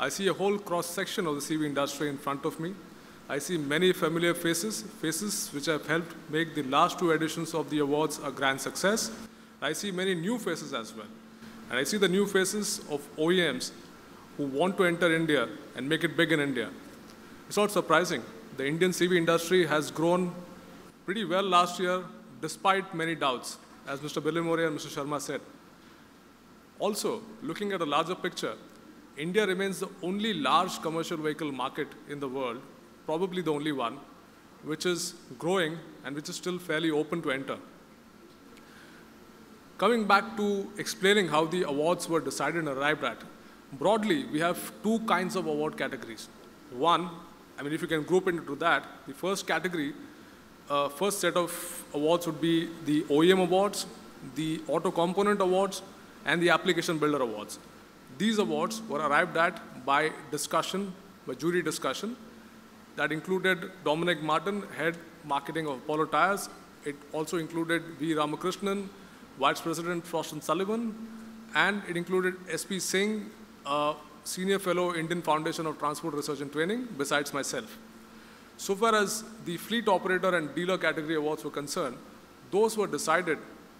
I see a whole cross-section of the CV industry in front of me. I see many familiar faces which have helped make the last 2 editions of the awards a grand success. I see many new faces as well. And I see the new faces of OEMs who want to enter India and make it big in India. It's not surprising. The Indian CV industry has grown pretty well last year, despite many doubts, as Mr. Bilimoria and Mr. Sharma said. Also, looking at a larger picture, India remains the only large commercial vehicle market in the world, probably the only one, which is growing and which is still fairly open to enter. Coming back to explaining how the awards were decided and arrived at, broadly, we have 2 kinds of award categories. One, if you can group into that, the first category, first set of awards would be the OEM awards, the auto component awards, and the application builder awards. These awards were arrived at by discussion, by jury discussion, that included Dominic Martin, head marketing of Apollo Tyres. It also included V. Ramakrishnan, Vice President Frost & Sullivan, and it included S.P. Singh, Senior Fellow, Indian Foundation of Transport Research and Training, besides myself. So far as the fleet operator and dealer category awards were concerned, those were decided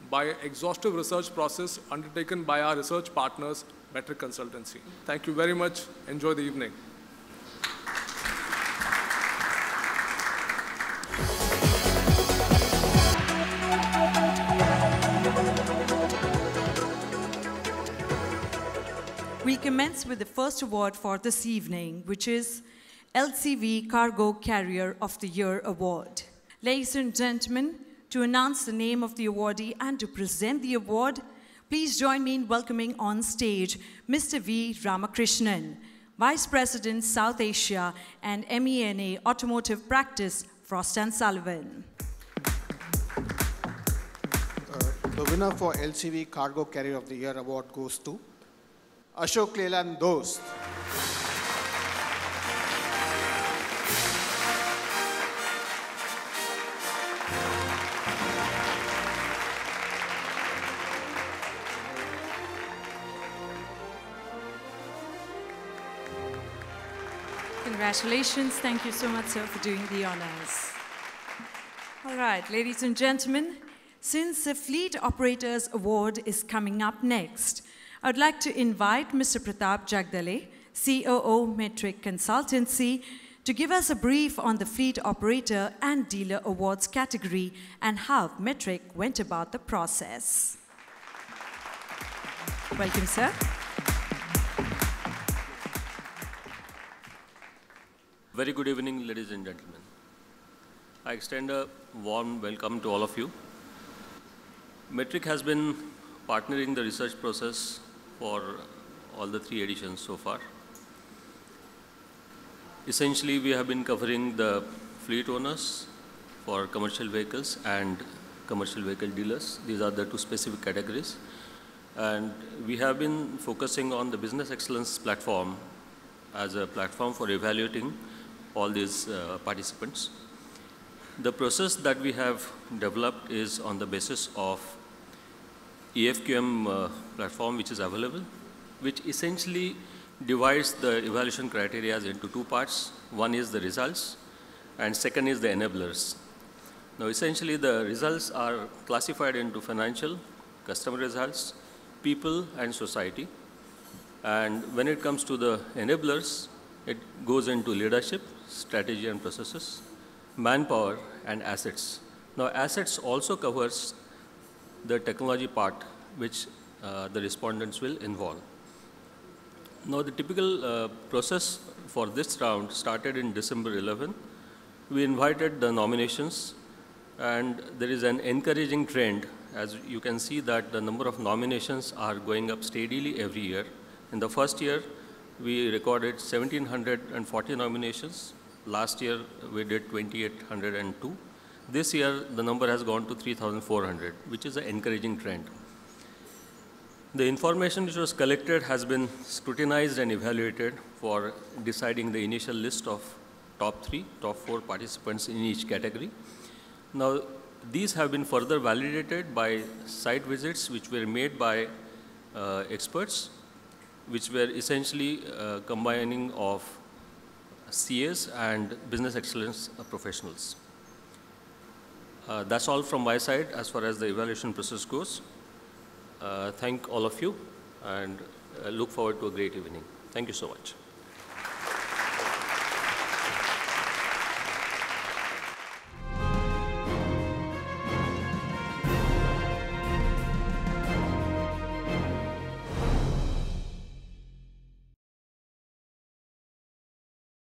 by an exhaustive research process undertaken by our research partners, Metric Consultancy. Thank you very much. Enjoy the evening. We commence with the first award for this evening, which is LCV Cargo Carrier of the Year Award. Ladies and gentlemen, to announce the name of the awardee and to present the award, please join me in welcoming on stage Mr. V. Ramakrishnan, Vice President, South Asia and MENA Automotive Practice, Frost & Sullivan. The winner for LCV Cargo Carrier of the Year Award goes to Ashok Leyland Dost. Congratulations. Thank you so much, sir, for doing the honors. All right, ladies and gentlemen, since the Fleet Operators Award is coming up next, I would like to invite Mr. Pratap Jagdale, COO Metric Consultancy, to give us a brief on the Fleet Operator and Dealer Awards category and how Metric went about the process. Welcome, sir. Very good evening, ladies and gentlemen. I extend a warm welcome to all of you. Metric has been partnering the research process for all the 3 editions so far. Essentially, we have been covering the fleet owners for commercial vehicles and commercial vehicle dealers. These are the 2 specific categories. And we have been focusing on the business excellence platform as a platform for evaluating all these participants. The process that we have developed is on the basis of EFQM platform which is available, which essentially divides the evaluation criteria into 2 parts. One is the results and second is the enablers. Now essentially the results are classified into financial, customer results, people and society. And when it comes to the enablers, it goes into leadership, strategy and processes, manpower and assets. Now assets also covers the technology part which the respondents will involve. Now the typical process for this round started in December 11. We invited the nominations and there is an encouraging trend. As you can see that the number of nominations are going up steadily every year. In the first year, we recorded 1,740 nominations. Last year, we did 2,802. This year, the number has gone to 3,400, which is an encouraging trend. The information which was collected has been scrutinized and evaluated for deciding the initial list of top 4 participants in each category. Now, these have been further validated by site visits which were made by experts, which were essentially combining of CAs and business excellence professionals. That's all from my side as far as the evaluation process goes. Thank all of you and look forward to a great evening. Thank you so much.